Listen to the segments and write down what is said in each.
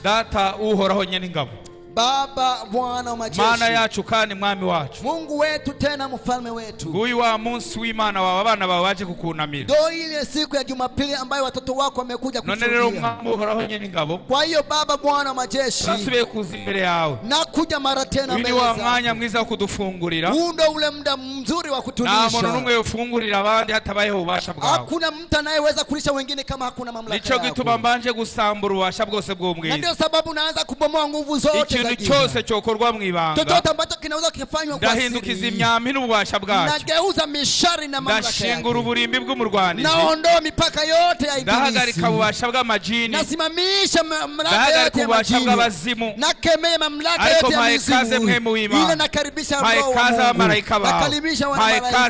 Data uhoraho nyeningabo, Baba Bwana wa majeshi, Mana yacu kandi mwami wacu, Mungu wetu tena mfalme wetu. Nguyu wa munsi w'Imana wawe abana bawe baje kukunamira. Ndio ile siku ya Jumapili ambayo watoto wako wamekuja kushuhudia. None rero mwami uhoraho nyeningabo, Kwa hiyo Baba Bwana wa majeshi, turasubiye kuza imbere yawe. nakuja mara tena mbele zako. zako. Wa mwanya mwiza wo kudufungurira. Ndio ule muda mzuri wa kutulisha. Na muntu numwe yofungurira abandi hatabayeho ubasha bwawe. Hakuna mtu anayeweza kulisha wengine kama hakuna mamlaka yako. Nico gituma mbanje gusambura ubasha bwose bw'umwiza. Ndio sababu naanza kubomoa nguvu zote za giza. Cyose cyokorwa mwibanga. Chochote ambacho kinaweza kufanywa kwa siri. Ndahindukiza imyami n'ububasha bwacu. Nageuza mishari na mamlaka yake. Ndashingura uburimbi bw'umurwanizi. Naondoa mipaka yote ya ibilisi. Ndahagarika ububasha bw'amajini. Nasimamisha mamlaka yote ya majini. Nakemea mamlaka yote ya mizimu. Ile nakaribisha roho wa Mungu. Nakaribisha malaika.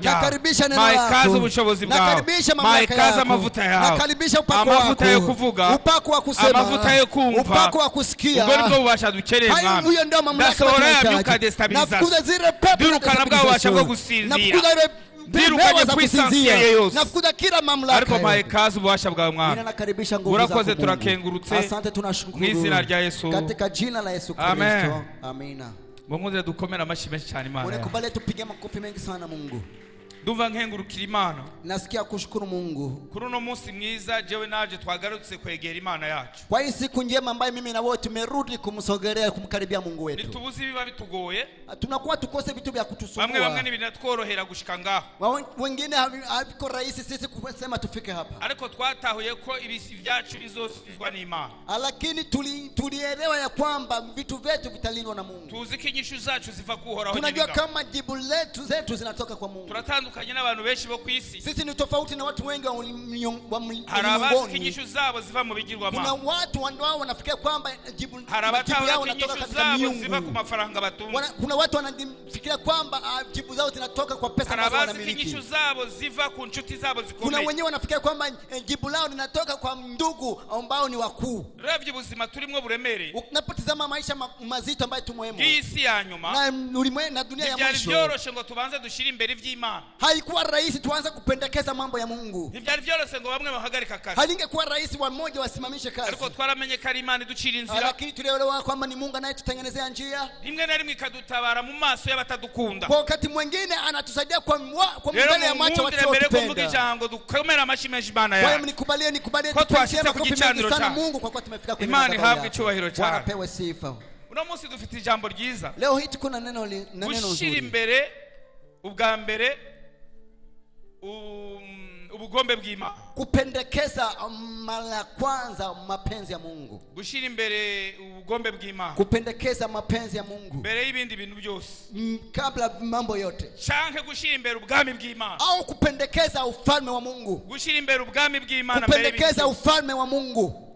Nakaribisha neno lako. Maikaza ubushobozi bwawe. Nakaribisha mamlaka yako. Maikaza amavuta yawe. Nakaribisha upako wako. Amavuta yo kuvuga. Upako wa kusema. Amavuta yo kumva. Upako wa kusikia. Ubwo nibwo bubasha dukeneye mwami. Huyo ndio mamlaka yote. Nafukuza zile pepo. Dirukana bwa ubasha bwo gusinzira. Dirukanye kwisanzira yose. Nafukuza kila mamlaka. Ariko maikaza ubasha bwawe mwami. Ninakaribisha nguvu zako. Urakoze turakengurutse. Asante tunashukuru. Mw'izina rya Yesu. Katika jina la Yesu Kristo. Amen. Amina. Mungu dukomera amashi menshi cyane Imana. Unikubali tupige makofi mengi sana Mungu. Ndumva nkengurukira Imana. Nasikia kushukuru Mungu. Kuri uno munsi mwiza jewe naje twagarutse kwegera Imana yacu. Kwa hii siku njema ambayo mimi na wewe tumerudi kumsogelea kumkaribia Mungu wetu. Nitubuzi biba bitugoye. Tunakuwa tukose vitu vya kutusumbua. Bamwe binatworohera gushika ngaho. Wengine haviko rahisi sisi kusema tufike hapa. Ariko twatahuye ko ibisi byacu bizosizwa n'Imana. Lakini tulielewa ya kwamba vitu vyetu vitalindwa na Mungu. Tuzi kinyishu zacu ziva kuhoraho. Tunajua kama jibu zetu zinatoka kwa Mungu. Turatandukanye n'abantu benshi bo kwisi. Sisi ni tofauti na watu wengi wa ulimwenguni. Kinyishu zabo ziva mu bigirwamana. Kuna watu ambao wanafikia kwamba jibu yao inatoka katika miungu. Ziva ku mafaranga batunga. Kuna watu wanafikiria kwamba jibu zao zinatoka kwa pesa ambazo wanamiliki. Kinyishu zabo ziva ku nshuti zabo zikomeye. Kuna wenyewe wanafikiria kwamba jibu lao linatoka kwa ndugu ambao ni wakuu. Ravye buzima tulimwe buremere. Unapotazama maisha mazito ambayo tumwemo. Isi ya nyuma. Na ulimwengu na dunia ya mwisho. Byaryoroshe ngo tubanze dushira imbere vy'Imana. Haikuwa rahisi tuanze kupendekeza mambo ya Mungu. Byaryoroshe ngo bamwe bahagarika kazi. Halingekuwa rahisi wa mmoja wasimamishe kazi. Ariko twaramenye ko ari Imana iducira inzira. Lakini tulielewa kwamba ni Mungu anayetutengenezea njia. Rimwe na rimwe ikadutabara mu maso y'abatadukunda. Kwa wakati mwingine anatusaidia kwa mbele ya macho watu wanaotupenda. Jango dukomera amashimeshi Imana ya. Kwa hiyo nikubalie twashitse ku gicaniro cha Mungu kwa kuwa tumefika kwenye Imana ihabwe icyubahiro cyane. Wanapewe sifa. Uno munsi dufite ijambo ryiza. Leo hii tuko na neno nzuri. Gushira imbere ubwa mbere ubugombe bw'Imana. Kupendekeza mara kwanza mapenzi ya Mungu. Gushira imbere ubugombe bw'Imana. Kupendekeza mapenzi ya Mungu. Mbere y'ibindi bintu byose. Kabla mambo yote. Canke gushira imbere ubwami bw'Imana. Au kupendekeza ufalme wa Mungu. Gushira imbere ubwami bw'Imana mbere y'ibindi. Kupendekeza ufalme wa Mungu.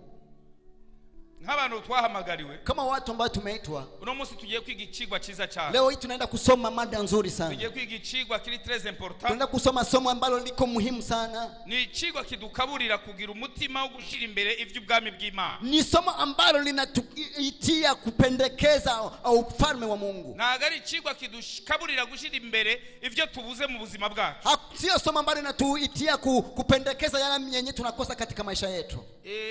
Nk'abantu twahamagariwe kama watu ambao tumeitwa uno munsi tugiye kwiga icigwa ciza cyane. Leo hii tunaenda kusoma mada nzuri sana. Tugiye kwiga icigwa kiri très important. Tunaenda kusoma somo ambalo liko muhimu sana. Ni icigwa kidukaburira kugira umutima wo gushira imbere ivy'ubwami bw'Imana. Ni somo ambalo linatuitia kupendekeza ufalme wa Mungu. Na gari icigwa kidukaburira gushira imbere ivyo tubuze mu buzima bwacu. Sio somo ambalo linatuitia kupendekeza yale yenye tunakosa katika maisha yetu.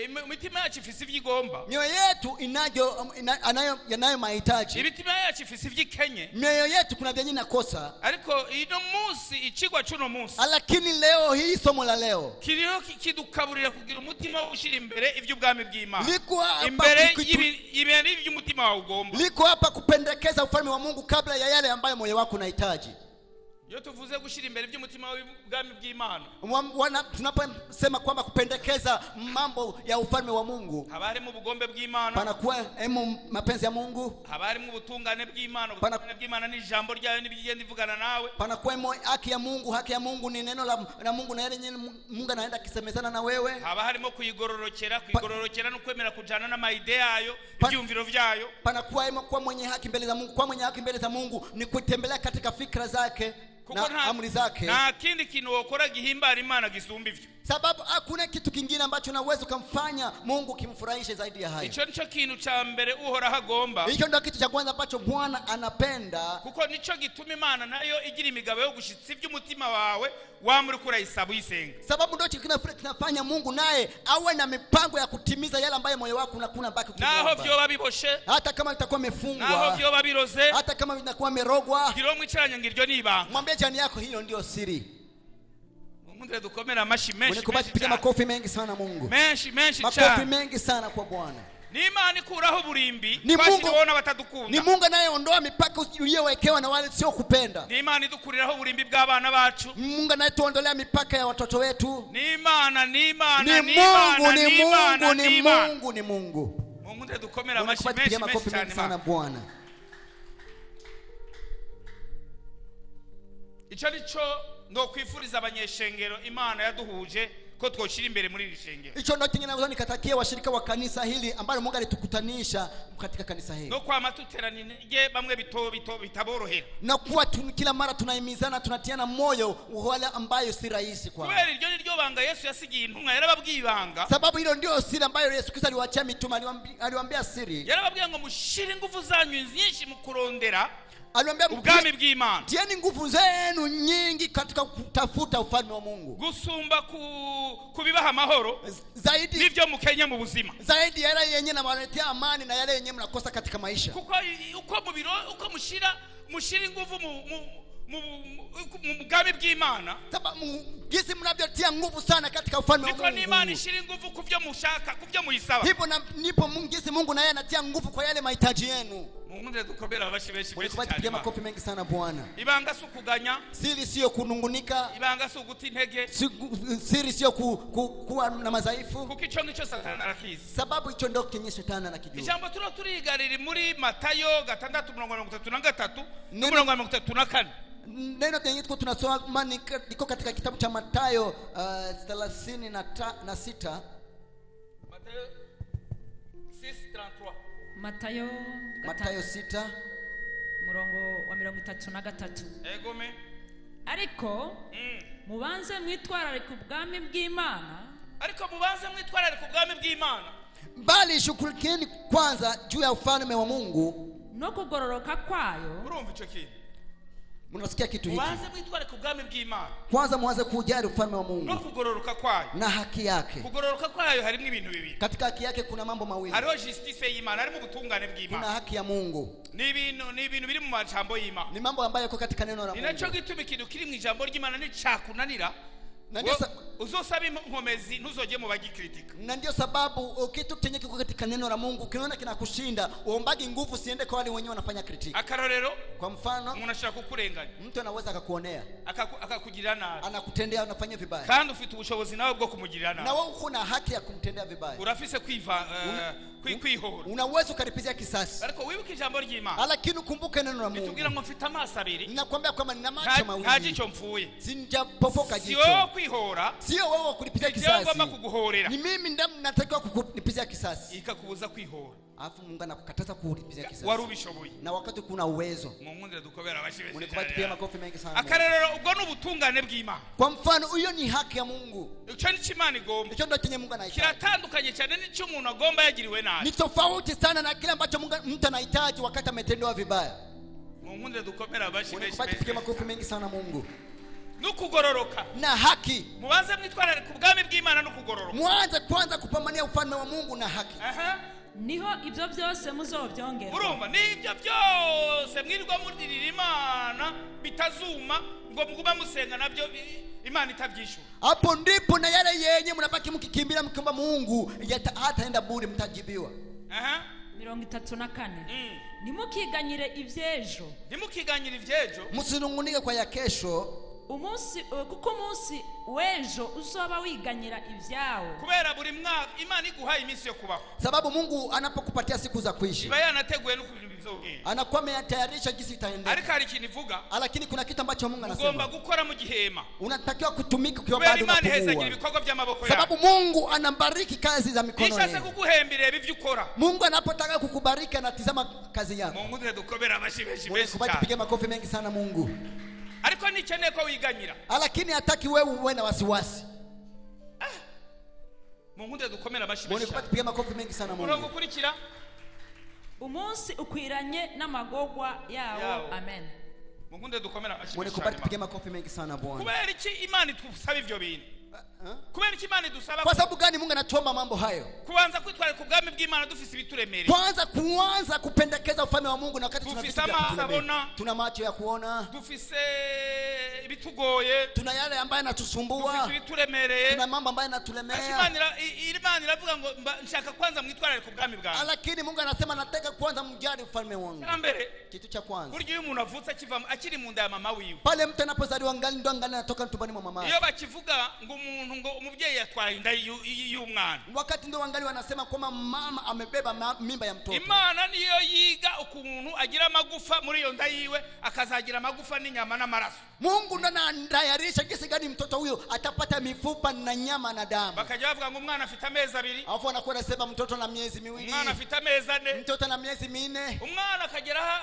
Imitima yacu ifise ivyigomba. Mioyo yetu yanayo mahitaji. Imitima yacu ifise ivyikenye. Mioyo yetu kuna vyenye nakosa. Ariko ino munsi icigwa cuno munsi. Lakini leo hii somo la leo kiriho kidukaburira kugira umutima wo gushira imbere ivy'ubwami bw'Imana. Liko hapa imbere y'ibintu ivy'umutima wawe ugomba. Liko hapa kupendekeza ufalme wa Mungu kabla ya yale ambayo moyo wako unahitaji. Yo tuvuze gushira imbere ivy'umutima w'ubwami bw'Imana. Tunaposema kwamba kupendekeza mambo ya ufalme wa Mungu. Habari mu bugombe bw'Imana. Panakuwa mapenzi ya Mungu. Habari mu butungane bw'Imana. Ubutungane bw'Imana ni ijambo ryayo n'ibigenda ivugana nawe. Panakuwa haki ya Mungu. Haki ya Mungu ni neno la Mungu na yale Mungu anaenda kisemezana na wewe. Haba harimo kuyigororokera no kwemera kujana na maide yayo, ibyumviro vyayo. Panakuwa kwa mwenye haki mbele za Mungu. Kwa mwenye haki mbele za Mungu ni kutembelea katika fikra zake na amri zake. Na kindi kintu wokora gihimbara Imana gisumba ivyo. Sababu hakuna kitu kingine ambacho unaweza kumfanya Mungu kimfurahishe zaidi ya hayo. Ico nico kintu ca mbere uhora hagomba. Hicho ndio kitu cha kwanza ambacho Bwana anapenda. Kuko nico gituma Imana nayo igira imigabo yo gushitsa iby'umutima wawe wamuri kurayisaba uyisenga. Sababu ndio kinafanya Mungu naye awe na mipango ya kutimiza yale ambayo moyo wako unakuna baki ukiomba. Naho byo babiboshe. Hata kama itakuwa imefungwa. Naho byo babiroze. Hata kama inakuwa merogwa. Giro mwicaranye ngiryo niba. Mwambie jani yako hiyo ndio siri. Mungu dukomera amashi menshi. Unikubali piga makofi mengi sana Mungu. Menshi cha. Makofi mengi sana kwa Bwana. Ni Imana ikuraho burimbi twashiriona batadukunda. Ni Mungu anayeondoa mipaka uliyowekewa na wale sio kupenda. Ni Imana idukuriraho burimbi bw'abana bacu. Mungu anayetuondolea mipaka ya watoto wetu. Ni Imana. Mungu ndiye dukomera amashi menshi sana Bwana. Ico nico ndo kwifuriza abanyeshengero Imana yaduhuje ko twoshira imbere muri iri shengero. Ico ndo kinyi nazo nikatakia washirika wa kanisa hili ambalo Mungu alitukutanisha katika kanisa hili. No kwa matuteranije bamwe bitaborohera. Na kuwa kila mara tunaimizana tunatiana moyo wale ambayo si rahisi kwao. Kweli iryo niryo banga Yesu yasigiye intumwa yarababwibanga. Sababu hilo ndio siri ambayo Yesu Kristo aliwaachia mitume, aliwaambia siri. Yarababwiye ngo mushire nguvu zanyu nyinshi mu kurondera aliwaambia ubwami bw'Imana. Tieni nguvu zenu nyingi katika kutafuta ufalme wa Mungu. Gusumba kubibaha amahoro zaidi nivyo mukenye mu buzima. Zaidi yale yenye na waletea amani na yale yenye mnakosa katika maisha. Kuko uko mu biro uko mushira nguvu mu bwami bw'Imana. Sababu gisi mnavyotia nguvu sana katika ufalme wa Mungu. Niko ni Imana ishira nguvu kuvyo mushaka kuvyo muisaba. Hivyo nipo Mungu gisi Mungu naye anatia nguvu kwa yale mahitaji yenu. Mungu ndiye dukobera abashibeshi beshi cyane. Piga makofi mengi sana Bwana. Ibanga sukuganya. Siri sio kunungunika. Ibanga suguti intege. Siri sio kuwa na madhaifu. Kukicho ngicho Satani arakizi. Sababu hicho ndio kenye Shetani anakijua. Ijambo turigarira muri Matayo 6:33 n'umurongo neno lenye tunasoma liko katika kitabu cha Matayo 36. Matayo 6:33. Matayo 6 murongo wa 33. Egome. Ariko mubanze mwitwararika ubwami bw'Imana. Bali shughulikieni kwanza juu ya ufalme wa Mungu no kugororoka kwayo. Urumva ico kintu? Unasikia kitu hiki? Mubanze mwitwararika ubwami bw'Imana. Kwanza muanze kujali ufalme wa Mungu no kugororoka kwayo na haki yake. Kugororoka kwayo harimo ibintu bibiri. Katika haki yake kuna mambo mawili. Hariho justice y'Imana, harimo ubutungane bw'Imana. Kuna haki ya Mungu. Ni ibintu biri mu majambo y'Imana. Ni mambo ambayo yako katika neno la Mungu. Ninacho gituma ikintu kiri mu ijambo ry'Imana ni cakunanira. Uzosaba inkomezi ntuzoje mu bagikritika. Na ndio sababu kitu chenye kiko katika neno la Mungu kiona kinakushinda, uombagi nguvu siende kwa wale wenyewe wanafanya kritika. Akarorero, kwa mfano, umuntu ashaka kukurenganya. Mtu anaweza akakuonea, akakugirira nabi. Anakutendea, unafanya vibaya. Kandi ufite ubushobozi nawe bwo kumugirira nabi. Na wewe uko na haki ya kumtendea vibaya. Urafise kwihora. Unaweza ukaripizia kisasi. Ariko wibuke ijambo ry'Imana. Lakini ukumbuke neno la Mungu. Nitugira ngo mfite amaso abiri. Ninakwambia kwamba nina macho mawili. Haji ico mfuye. Sinjapofoka jicho. Sio kwihora. Sio wewe kulipizia kisasi. Sio kukuhorera. Ni mimi ndamu natakiwa kukulipizia kisasi. Ikakubuza kwihora. Alafu Mungu anakukataza kulipizia kisasi. Warubishoboye. Na wakati kuna uwezo. Mungu ndiye dukobera abashibeshe. Unikubati pia makofi mengi sana. Akarerero ubwo n'ubutungane bw'Imana. Kwa mfano hiyo ni haki ya Mungu. Ico ni Imana igomba. Ico ndio chenye Mungu anahitaji. Kiratandukanye cyane n'ico umuntu agomba yagiriwe nabi. Ni tofauti sana na kile ambacho mtu anahitaji wakati ametendewa vibaya. Mungu ndiye dukobera abashibeshe. Unikubati pia makofi mengi sana Mungu. Nukugororoka na haki. Mubanze mwitwararika ubwami bw'Imana nukugororoka. Mwanze kwanza kupambania ufalme wa Mungu na haki. Niho ibyo byose muzobyongera. Urumva nibyo byose mwirirwa mudirira Imana bitazuma ngo muguba musenga nabyo Imana itabyishura. Hapo ndipo na yale yenye mnabaki mkikimbira mkiomba Mungu hataenda bure, mtajibiwa. 34. Nimukiganyire ivyejo. Nimukiganyire ivyejo. Musinungunike kwa ya kesho. Kuko umunsi wejo uzoba wiganyira ivyawo. Kubera buri mwaka Imana iguha iminsi yo kubaho. Sababu Mungu anapokupatia siku za kuishi, iba yanateguye no kubintu bizogenda. Anakuwa ametayarisha jinsi itaendelea. Ariko hari ikintu ivuga. Lakini kuna kitu ambacho Mungu anasema. Ugomba gukora mu gihema. Unatakiwa kutumika ukiwa bado unapumua. Imana ihezagira ibikorwa by'amaboko yako. Sababu Mungu anabariki kazi za mikono yako. Ishase kuguhembira ibyo ukora. Mungu anapotaka kukubariki anatizama kazi yako. Mungu ndiye dukobera abashibeshi beshi. Kubati pige makofi mengi sana Mungu. Ariko nikeneye ko wiganyira. Lakini hataki wewe uwe na wasiwasi. munkunde dukomera amashyi piga makofi mengi sana Mungu. Murongo kurikira umunsi ukwiranye n'amagogwa yawo. Amen. munkunde dukomera amashyi piga makofi mengi sana Bwana. Kubera iki Imana itusaba ivyo bintu? Kubera iki Imana idusaba? Kwa sababu gani Mungu anatuomba mambo hayo? Kuanza kwitwara ku bwami bw'Imana dufise ibituremereye. Kuanza kupendekeza ufalme wa Mungu na wakati tuna macho ya kuona. Dufise ibitugoye. Tuna yale ambayo yanatusumbua. Dufise ibituremereye. Tuna mambo ambayo yanatulemea. Imana iravuga ngo nshaka kwanza mwitwara ku bwami bwanjye. Lakini Mungu anasema nataka kwanza mjali ufalme wangu. Kitu cha kwanza. Buryo umuntu avutse akiri mu nda ya mama wiwe. Pale mtu anapozaliwa ngali ndo angali anatoka tumbani mwa mama. Iyo bakivuga ngo umuntu ngo umubyeyi yatwara inda y'umwana. Wakati ndo wangali wanasema kwamba mama amebeba mimba ya mtoto. Imana niyo yiga ukuntu agira amagufa muri iyo nda yiwe akazagira amagufa n'inyama n'amaraso. Mungu ndo anaandayarisha kisi gani mtoto huyo atapata mifupa na nyama na damu. Bakaja bavuga ngo umwana afite amezi 2. Alafu anakuwa anasema mtoto na miezi 2. Umwana afite amezi 4. Mtoto na miezi 4. Umwana akagera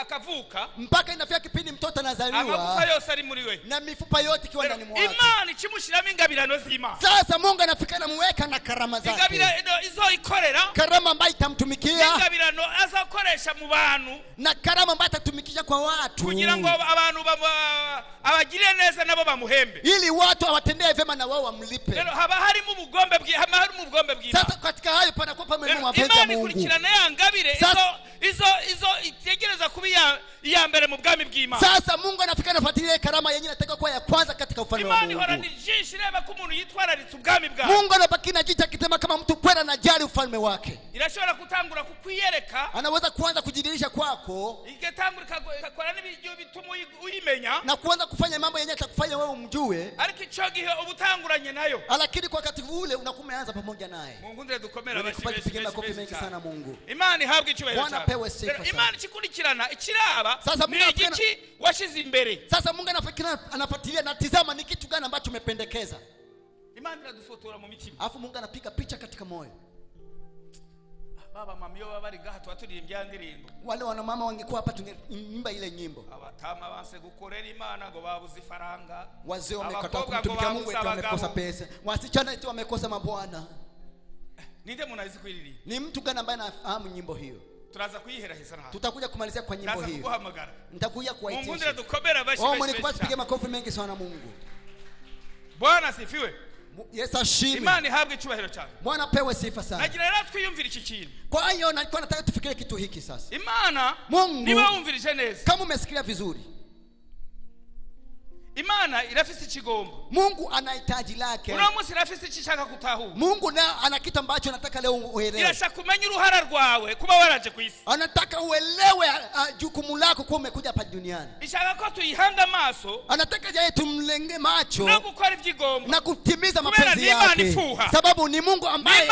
akavuka mpaka inafika kipindi mtoto anazaliwa. Amagufa yose ari muri we. Na mifupa yote ikiwa ndani mwake. Imana ikimushiramo ingabirano z'Imana. Sasa Mungu anafika na muweka na karama zake. Ingabirano izo ikorera. Karama ambayo itamtumikia. Ingabirano azakoresha mu bantu. Na karama ambayo atatumikisha kwa watu. Kugira ngo abantu abagirire neza nabo bamuhembe. Ili watu awatendee vyema na wao wamlipe. Lero haba harimo ubugombe bw'Imana. Sasa katika hayo pana kwa pamwe mapenzi ya Mungu. Imana ikurikirana ya ngabire izo itegereza kuba iya mbere mu bwami bw'Imana. Sasa Mungu anafika anafuatilia karama yenyewe inataka kuwa ya kwanza katika ufalme wa Mungu. Imana ihora nijisho ireba ko umuntu yitwararitse ubwami bwawe. Mungu anabaki na jicho akitema kama mtu kwenda na jali ufalme wake. Irashobora kutangura kukwiyereka. Anaweza kuanza kujidirisha kwako. Igatangura ikakora n'ibyo bituma uyimenya. Na kuanza kufanya mambo yenyewe atakufanya wewe umjue. Ariko ico gihe ubutanguranye nayo. Lakini kwa wakati ule unakumeanza pamoja naye. Mungu ndiye dukomera makofi mengi sana Mungu. Imana ihabwe icyubahiro. Bwana pewe sifa. Imana ikikurikirana ikiraba. Sasa Mungu iki washize imbere. Sasa Mungu anafuatilia na tizama ni kitu gani ambacho umependekeza. Imana iradufotora mu mitima. Alafu Mungu anapiga picha katika moyo. Baba mama yo babari gaha twaturimbya ndirimbo. Wale wana mama wangekuwa hapa tungeimba ile nyimbo. Abatama banse gukorera Imana ngo babuze ifaranga. Wazee wamekataa kumtumikia Mungu eti wamekosa pesa. Wasichana eti wamekosa mabwana. Ninde munaizi kuilili? Ni mtu gani ambaye anafahamu nyimbo hiyo? Turaza kuyihera hisa naho. Tutakuja kumalizia kwa nyimbo hiyo. Kuhamagara. Nitakuja kuwaitisha. Mungu ndiye dukomera bashi. Mungu nikupige makofi mengi sana Mungu. Bwana sifiwe. Yesu ashimwe. Imani habwe icyubahiro cyane. Bwana pewe sifa sana. Nagira rero twiyumvira iki kintu. Kwa hiyo nilikuwa nataka tufikirie kitu hiki sasa. Imana Mungu niba wumvirije neza. Kama umesikia vizuri. Imana irafise ikigombo. Mungu anahitaji lake. Uno munsi irafise ikishaka kutahura. Mungu na ana kitu ambacho anataka leo uelewe. Irashaka kumenya uruhara rwawe kuba waraje ku isi. Anataka uelewe jukumu lako kwa umekuja hapa duniani. Ishaka ko tuyihanga amaso. Anataka jaye tumlenge macho. Na gukora ivyigombo. Na kutimiza mapenzi yake. Sababu ni Mungu ambaye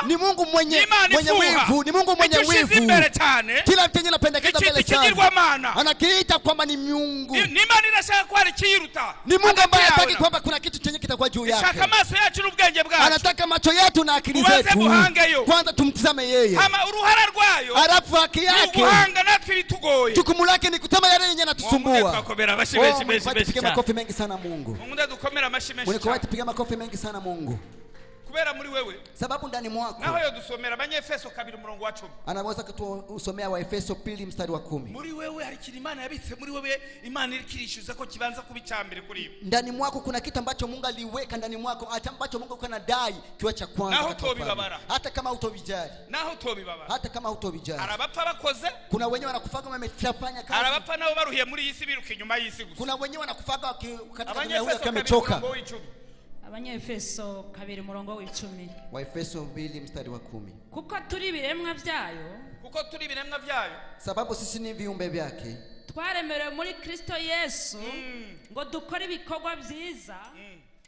ni Mungu mwenye wivu, ni Mungu mwenye wivu. Kila mtu anapendekeza mbele sana. Anakiita kwamba ni Mungu. Ni Imana inashaka kwari kiruta. Ni Mungu ambaye hataki kwamba kuna kitu chenye kitakuwa juu yake. Shaka maso yacu n'ubwenge bwacu. Anataka macho yetu na akili zetu. Kwanza tumtizame yeye. Kama uruhara rwayo. Arafu haki yake. Ubuhanga natwe bitugoye. Jukumu lake ni kutama yale yenye yanatusumbua. Mungu tukomera amashyi menshi. Makofi mengi sana Mungu. Mungu dukomera amashyi menshi. Mungu tupiga makofi mengi sana Mungu. Kubera muri wewe. Sababu ndani mwako. Naho yo dusomera Abanyefeso 2:10. Anaweza kutusomea wa Efeso 2:10. Muri wewe hari Imana yabitse muri wewe Imana irikirishuza ko kibanza kubicambire kuri iwe. Ndani mwako kuna kitu ambacho Mungu aliweka ndani mwako hata ambacho Mungu kanadai kiwa cha kwanza. Naho tobibabara. Hata kama utobijali. Naho tobibabara. Hata kama utobijali. Arabapfa bakoze. Kuna wenyewe wanakufaga wamefanya kazi. Arabapfa nabo baruhiye muri isi biruka inyuma y'isi gusa. Kuna wenyewe wanakufaga katika dunia huyo kamechoka. Abanyefeso 2:10. Wa Efeso 2:10. Kuko turi ibiremwa byayo. Sababu sisi ni viumbe vyake. Twaremerewe muri Kristo Yesu ngo dukore ibikorwa byiza.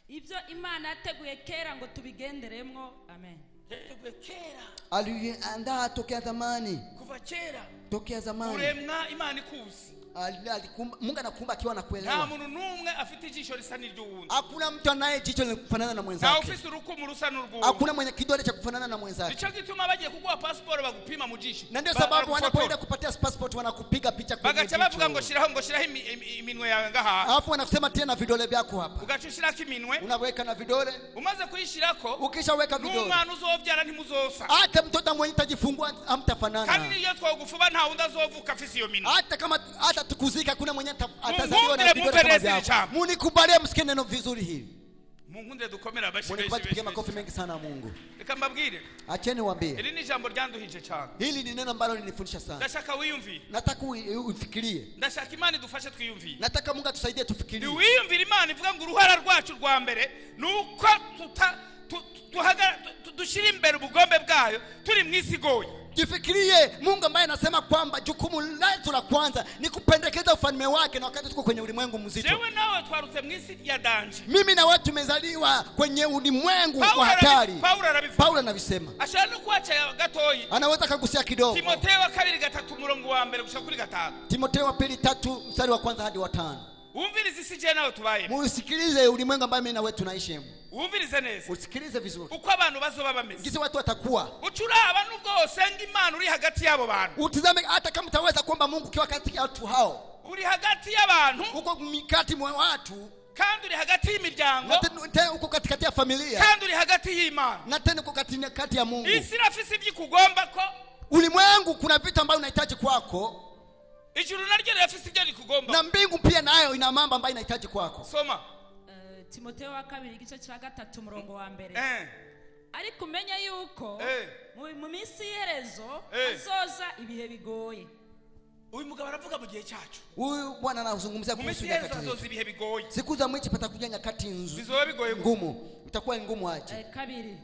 Ibyo Imana yateguye kera ngo tubigenderemwo. Amen. Aliandaa tokea zamani. Kuva kera. Tokea zamani. Uremwa Imana ikuzi. Mungu anakuumba akiwa anakuelewa. Nta muntu numwe afite ijisho risa n'iry'uwundi. Hakuna mtu anaye jicho linafanana na mwenzake. Na ufise urukumu rusa n'urw'uwundi. Hakuna mwenye kidole cha kufanana na mwenzake. Nico gituma bagiye kuguha passport bagupima mu jisho. Na ndio sababu wanapoenda kupatia passport wanakupiga picha kwenye jicho. Bagacha bavuga ngo shiraho iminwe yawe ngaha. Alafu wanakusema tena vidole vyako hapa. Ugacushira kiminwe. Unaweka na vidole. Umaze kuyishirako. Ukishaweka vidole. N'umwana uzovyara ntimuzosa. Hata mtoto mwenye tajifungua hamtafanana. Kandi iyo twagufuba nta wundi azovuka afise iyo minwe. Hata tukuzika kuna mwenye atazaliwa na vidole kama vyako. Munikubalie msikie neno vizuri hili. Mungu dukomera abashi beshi. Mungu makofi mengi sana Mungu. Reka mbabwire. Acheni niwaambie. Hili ni jambo ryanduhije cyane. Hili ni neno ambalo linifundisha sana. Ndashaka wiyumvire. Nataka ufikirie. Ndashaka Imana idufashe twiyumvire. Nataka Mungu atusaidie tufikirie. Ni wiyumvire Imana ivuga ngo uruhara rwacu rwa mbere nuko dushira imbere ubugombe bwayo turi mwisi goye. Jifikirie Mungu ambaye anasema kwamba jukumu letu la kwanza ni kupendekeza ufalme wake na wakati tuko kwenye ulimwengu mzito. Jewe nawe twarutse mwisi ya danje. Mimi na watu tumezaliwa kwenye ulimwengu wa hatari. Paulo anabisema. Ashaka kuacha gatoyi. Anaweza kugusia kidogo. Timotheo 2:3 murongo wa mbere gushika kuri 5. Timotheo 2:3 mstari wa kwanza hadi wa 5. Umvirize je nawe tubaye. Musikilize ulimwengu ambao mimi na wewe tunaishi. Umvirize neza. Usikilize vizuri. Uko abantu bazoba bameze. Ngise watu watakuwa. Ucura abantu bwose ng'Imana uri hagati yabo bantu. Utizame hata kama utaweza kuomba Mungu kiwa kati ya watu hao. Uri hagati y'abantu. Uko mikati mwa watu. Kandi uri hagati y'imiryango. Na uko katikati ya familia. Kandi uri hagati y'Imana. Na tena uko kati ya Mungu. Isi rafisi byikugomba ko. Ulimwengu kuna vitu ambavyo unahitaji kwako. Ijuru naryo rafisi byo likugomba. Na mbingu pia nayo ina mambo ambayo inahitaji kwako. Soma. Timotheo 2:3 murongo wa mbere. Ariko umenya yuko mu minsi yerezo azoza ibihe bigoye. Uyu mugabo aravuga mu gihe cyacu. Huyu bwana anazungumzia kuhusu nyakati. Azoza ibihe bigoye. Siku za mwisho patakuja nyakati nzuri. Bizoba bigoye ngumu. Itakuwa ngumu aje. 2.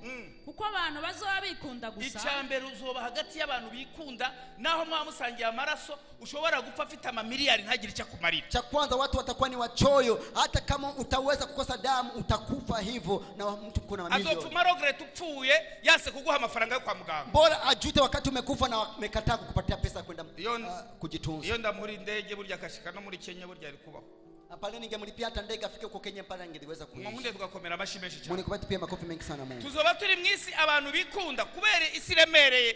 Kuko abantu bazoba bikunda gusa. Icyambere uzoba hagati y'abantu bikunda naho mwamusangiye amaraso ushobora gupfa afite amamiliyari ntagire icyo kumarira. Cha kwanza watu watakuwa ni wachoyo, hata kama utaweza kukosa damu utakufa hivyo na mtu kuna mamilioni. Azopfuma regret upfuye yase kuguha amafaranga yo kwa muganga. Bora ajute wakati umekufa na umekataa kukupatia pesa kwenda kujitunza. Iyo ndamuri ndege burya kashika no muri Kenya burya ari kubaho. Pale ningemlipia hata ndege afike huko Kenya pale angeweza kuishi. Mungu tugakomera amashimeshi cyane. Mungu kubati pia makofi mengi sana Mungu. Tuzoba turi mwisi abantu bikunda kubera isi remereye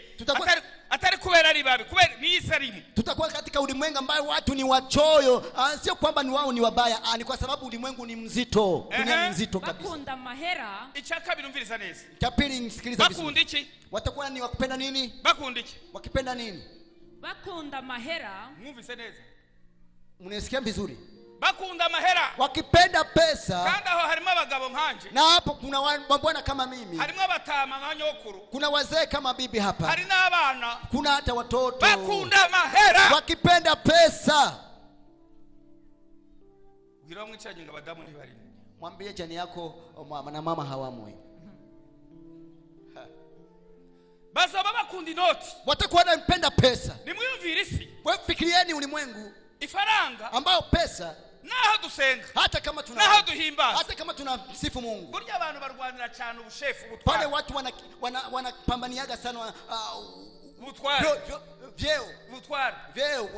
atari kubera ari babi kubera ni isi arimo. Tutakuwa katika ulimwengu ambao watu ni wachoyo, sio kwamba ni wao ni wabaya, ni kwa sababu ulimwengu ni mzito, dunia ni mzito kabisa. Bakunda mahera. Ichaka birumviriza neza. Cha pili nisikiliza vizuri. Bakunda iki? Watakuwa ni wakupenda nini? Bakunda iki? Wakipenda nini? Bakunda mahera. Mwumvise neza. Mnasikia vizuri? Bakunda mahera. Wakipenda pesa. Kandi aho harimo abagabo nkanje. Na hapo kuna bwana kama mimi. Harimo abatama nka nyokuru. Kuna wazee kama bibi hapa. Hari n'abana. Kuna hata watoto. Bakunda mahera. Wakipenda pesa. Gira mwicaje ngabadamu ntibari. Mwambie jani yako mama na mama hawamwe. Basa baba kundi noti. Watakuwa wanapenda pesa. Nimwiyumvire isi. Wewe fikirieni ulimwengu. Ifaranga. Ambao pesa. Naho dusenga. Hata kama naho duhimbaza. Hata kama tunamsifu Mungu. Burya abantu barwanira cyane ubushefu butwara. Pale watu wanapambaniaga sana butwara. Vyeo. Butwara. Vyeo.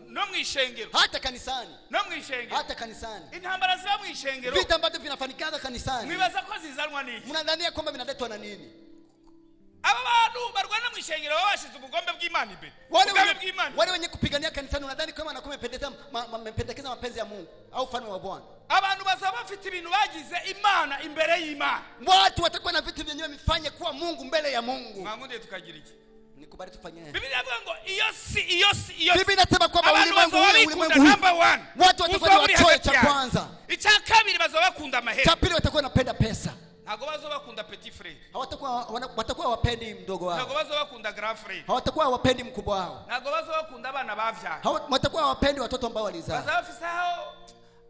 No mwishengero. Hata kanisani. No mwishengero. Hata kanisani. Intambara za mwishengero. Vita ambavyo vinafanyikaga kanisani. Mwibaza ko zizanwa niki? Mnadhania kwamba vinaletwa na nini? Aba bantu barwana mwishengero babashize ubugombe bw'Imana imbere. Wale wenye kupigania kanisani unadhani kama wamependekeza mapenzi ya Mungu au ufalme wa Bwana? Abantu bazaba bafite ibintu bagize Imana imbere y'Imana. Watu watakuwa na vitu vyenyewe mifanye kuwa Mungu mbele ya Mungu. Mwangunde tukagira iki? Nikubali tufanye. Biblia inavuga ngo iyo Biblia inasema kwamba ulimwengu watu watakuwa ni wachoyo cha kwanza. Icya kabiri bazaba bakunda mahera. Cha pili watakuwa wanapenda pesa. Ntago bazaba bakunda petit frère. Watakuwa wapendi mdogo wao. Ntago bazaba bakunda grand frère. Hawatakuwa wapendi mkubwa wao. Ntago bazaba bakunda abana bavyaye. Watakuwa wapendi watoto ambao walizaa. Bazaba fisao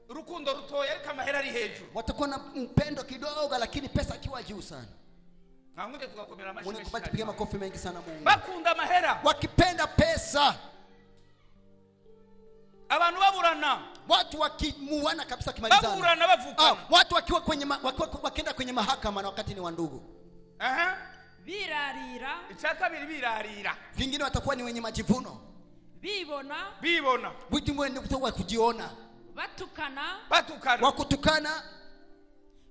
rukundo rutoya ariko amahera ari hejuru. Watakuwa na upendo kidogo lakini pesa akiwa juu sana. Ngangunde tugakomera amashyi. Mungu kubati piga makofi mengi sana Mungu. Bakunda mahera. Wakipenda pesa. Abantu baburana. Watu wakimuana kabisa kimalizana. Baburana bavukana. Watu wakiwa wakienda kwenye mahakama na wakati ni wa ndugu. Aha. Birarira. Ichaka birarira. Vingine watakuwa ni wenye majivuno. bibona buti mwende kutoka kujiona batukana wakutukana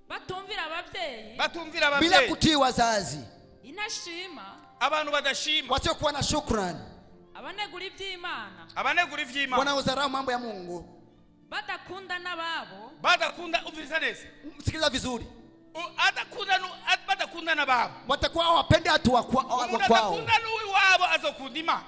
batumvira ababyeyi bila kutii wazazi inashima abantu badashima wasiokuwa na shukrani abanegura iby'Imana wanaozarau mambo ya Mungu badakunda uviriza neza msikiliza vizuri badakunda na babo watakuwa wapende hatu wa kwao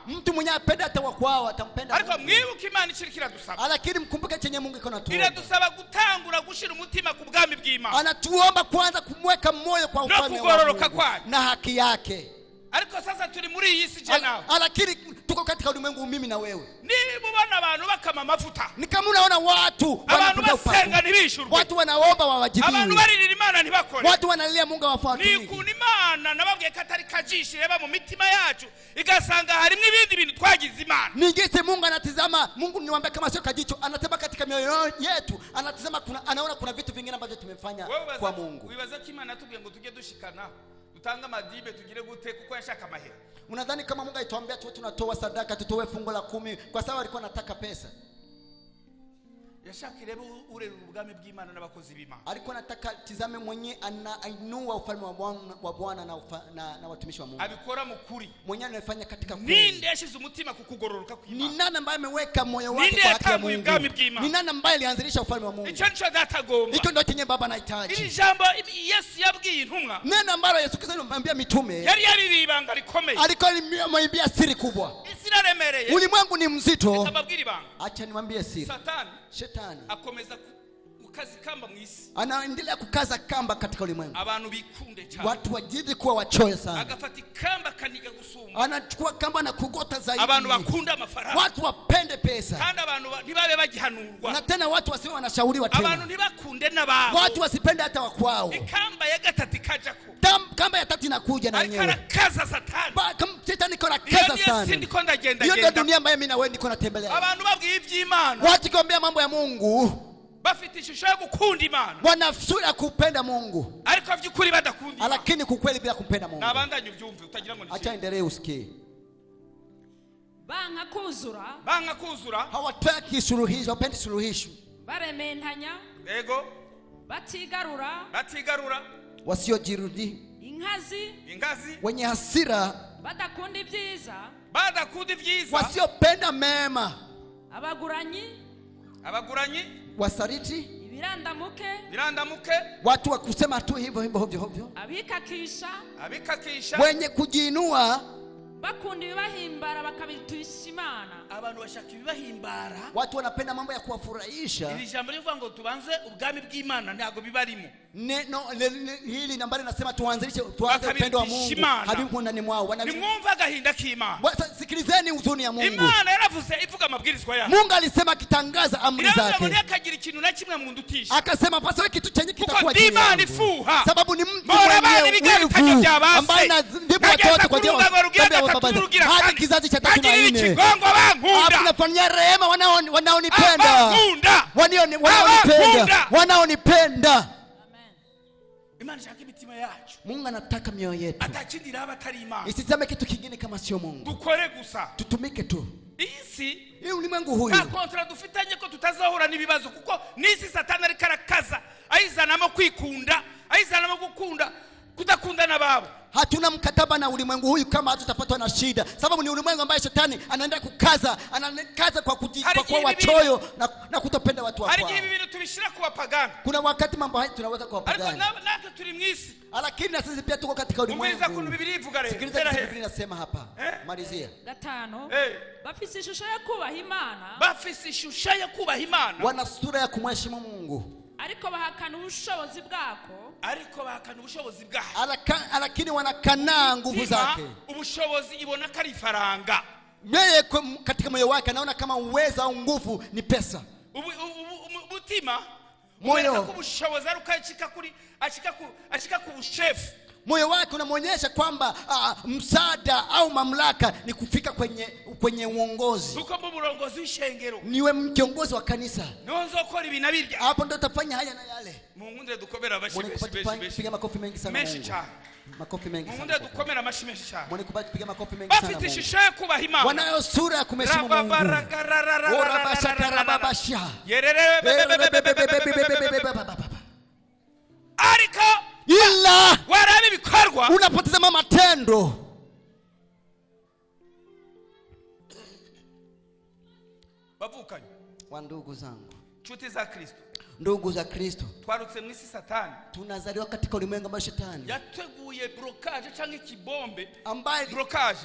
mtu mwenye apende hata wa kwao atampenda ariko mwibuke Imana ishirikira dusaba lakini mkumbuke chenye Mungu iko natuomba iradusaba gutangura gushira umutima ku bwami bw'Imana anatuomba kwanza kumweka moyo kwa ufalme wa Mungu na haki yake ariko sasa turi muri iyi si jana lakini tuko katika ulimwengu mimi na wewe niba ubona abantu bakama mafuta ni kama unaona watu wanasenga ntibishurwe watu wanaomba wawajibiwe abantu baririra Imana ntibakore watu wanalia Mungu awafuatilie ni kuna Imana nababwiye katari kajishi reba mu mitima yacu igasanga harimo ibindi bintu twagize Imana ningise Mungu anatizama Mungu niwaambia kama sio kajicho anatazama katika mioyo yetu anatazama anaona kuna vitu vingine ambavyo tumefanya kwa Mungu wibaza ko Imana tubwiye ngo tujye dushikana tutanga madibe tugire gute kuko yashaka amahera unadhani kama Mungu aituambia tu tunatoa sadaka tutoe fungo la 10 kwa sababu alikuwa anataka pesa yashaka rebe urera ubwami bw'Imana n'abakozi b'Imana alikuwa anataka tizame mwenye anainua ufalme wa Bwana na watumishi wa Mungu abikora mukuri mwenye anafanya katika kweli ninde yashize umutima kukugororoka kw'Imana ni nani ambaye ameweka moyo wake kwa haki ya Mungu ni nani ambaye alianzilisha ufalme wa Mungu icyo nico datagomba icyo ndio chenye baba anahitaji ili jambo Yesu yabwiye intumwa neno ambalo Yesu Kristo alimwambia mitume yari ribanga rikomeye alikuwa alimwambia siri kubwa isiraremereye ulimwengu ni mzito ababwira ibanga acha niwaambie siri Shetani akomeza kukaza kamba mwisi anaendelea kukaza kamba katika ulimwengu abantu bikunde cyane watu wajidi kuwa wachoyo sana agafata kamba kaniga gusuma anachukua kamba na kugota zaidi abantu bakunda amafaranga watu wapende pesa kandi abantu ntibabe bagihanurwa na tena watu wasiwe wanashauriwa tena abantu ntibakunde nababo watu wasipende hata wa kwao kamba ya gatatu kajako kamba ya tatu inakuja na yenyewe kaza Satani Shetani kona kaza sana hiyo ndio dunia ambayo mimi na wewe niko natembelea abantu babwiye iby'Imana watu kiambia mambo ya Mungu bafite ishusho yo gukunda Imana wana sura ya kupenda Mungu ariko by'ukuri badakunda lakini kukweli bila kumpenda Mungu nabandanye ubyumve utagira ngo acha endelee usikie banga kuzura hawataki suluhisho wapendi suluhisho barementanya ego batigarura wasiojirudi ingazi wenye hasira badakunda ibyiza wasiopenda mema abaguranyi wasariti birandamuke watu wa kusema tu hivyo abikakisha wenye kujiinua bakunda ibibahimbara bakabituisha Imana abantu bashaka ibibahimbara watu wanapenda mambo ya kuwafurahisha ili jambo livuga ngo tubanze ubwami bw'Imana ntago bibarimo neno hili nambari nasema tuanze upendo wa Mungu habimu ndani mwao nimwumva gahinda k'Imana sikilizeni uzuni ya Mungu Imana yaravuze ivuga amabwirizwa yayo Mungu alisema kitangaza amri zake ndio akagira ikintu na kimwe mundutisha akasema pasiwe kitu chenye kitakuwa juu yangu sababu ni mtu mwenyewe ambaye ndipo watoto kwa jeu hadi kizazi cha 3 na 4 tunafanyia rehema wanaonipenda Imana shaka imitima yacu Mungu anataka mioyo yetu atakindira abatari Imana isizame kitu kingine kama sio Mungu dukore gusa tutumike tu hii ulimwengu huyu na kontra dufitanye ko tutazahura nibibazo kuko nisi Satani ari karakaza aizanamo kwikunda aizanamo gukunda kudakunda na babo hatuna mkataba na ulimwengu huyu kama hatutapatwa na shida sababu ni ulimwengu ambaye Shetani anaenda kukaza kwa wachoyo na kutopenda watu wa kwao. Hari ibintu tubishira ku bapagani. Kuna wakati mambo haya tunaweka kwa wapagani. Ariko nako turi mwisi. Lakini na sisi pia tuko katika ulimwengu. Umaliza kuna Biblia ivuga rero. Sikiliza Biblia inasema hapa. Malizia. 5. Bafise ishusho ya kubaha Imana. Bafise ishusho ya kubaha Imana. Wana sura ya kumheshimu Mungu. Ariko bahakana ubushobozi bwako. Lakini wanakana nguvu zake. Ubushobozi ibona kari faranga. Yeye katika moyo wake anaona kama uwezo au nguvu ni pesa. Umutima moyo kubushobozi arukachika kuri ashika ku chef. Moyo wake unamuonyesha kwamba msaada au mamlaka ni kufika kwenye uongozi. Uko mu burongozi w'ishengero. Niwe kiongozi wa kanisa. Nonzo kora ibinabirya. Hapo ndo utafanya haya na yale. Mungu ndiye dukobera abashibeshi. Piga makofi mengi sana Mungu. Makofi mengi sana. Mungu dukomera amashimesha cyane. Mwone kupiga makofi mengi sana. Bafite ishusho yo kubaha Imana. Wanayo sura ya kumheshimu Mungu. Ora bashaka babasha. Ariko ila warabi bikorwa unapotazama matendo. Bavukanye wa ndugu zangu, chuti za Kristo, ndugu za Kristo, twarutse mu isi Satani, tunazaliwa katika ulimwengu ambao Shetani yateguye blockage cyangwa kibombe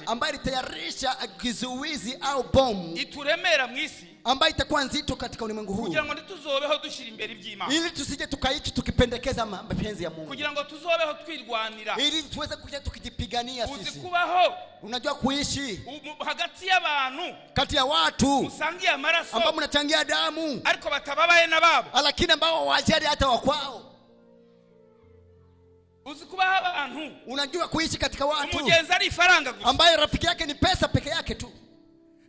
ambaye itayarisha kizuizi au bomu ituremera mu isi ambayo itakuwa nzito katika ulimwengu huu, kugira ngo tuzobeho dushira imbere iby'Imana, ili tusije tukaishi tukipendekeza mapenzi ya Mungu, kugira ngo tuzobeho twirwanira, ili tuweze kuja tukijipigania sisi. Uzikubaho, unajua kuishi hagati y'abantu, kati ya watu musangiye amaraso, ambao mnachangia damu, ariko batababaye na babo, lakini ambao wajali hata wakwao. Uzikubaho abantu, unajua kuishi katika watu umugenzi ari ifaranga gusa, ambaye rafiki yake ni pesa peke yake tu.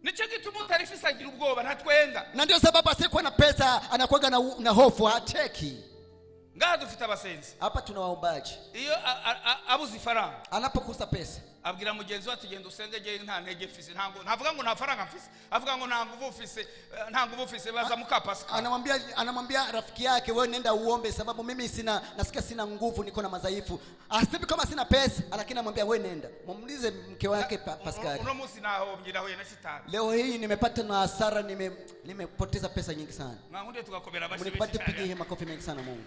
Nicho gituma utarifisa agira ubwoba ntatwenga. Na ndio sababu asiyekuwa na pesa anakuwa na hofu, hacheki. Ngaha dufite abasenzi. Hapa tuna waombaji. Iyo abuzi faranga, anapokosa pesa, abwira mugenzi we ati genda usenge je nta ntege fisi, ntavuga ngo nta faranga mfise, avuga ngo nta nguvu ufise baza muka Pascal. Anamwambia rafiki yake, wewe nenda uombe sababu mimi nasikia sina nguvu, niko na madhaifu. Asibi kama sina pesa, lakini anamwambia wewe nenda. Muulize mke wake Pascal. Uno musi naho mjiraho na Shetani. Leo hii nimepata na hasara, nimepoteza pesa nyingi sana. Ngangunde tukakobera bashi. Mnipate pigie makofi mengi sana Mungu.